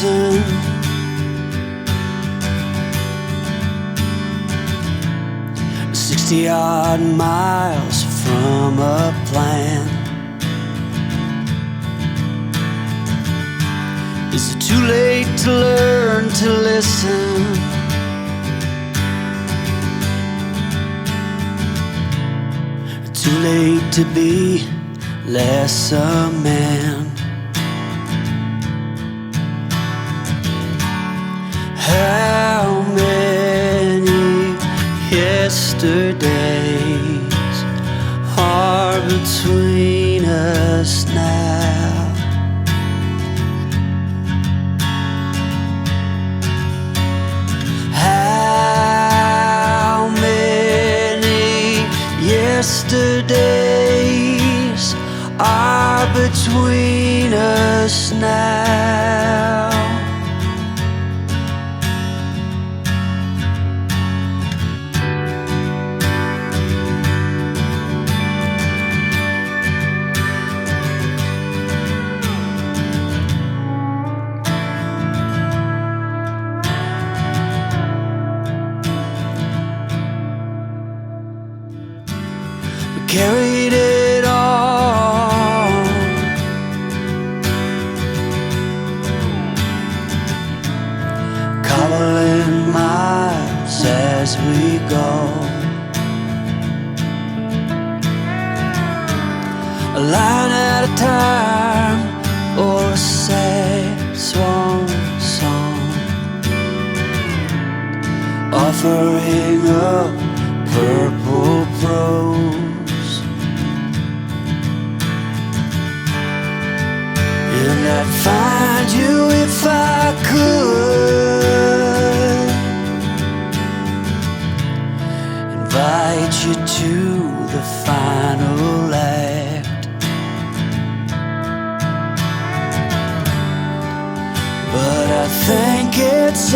listen. 60-odd miles from a plan. Is it too late to learn to listen? Too late to be less a man. How many yesterdays are between us now? How many yesterdays are between us now? Carried it on, cobbling miles as we go, a line at a time, or a sad swan song, offering up purple prose. And I'd find you if I could, invite you to the final act. But I think it's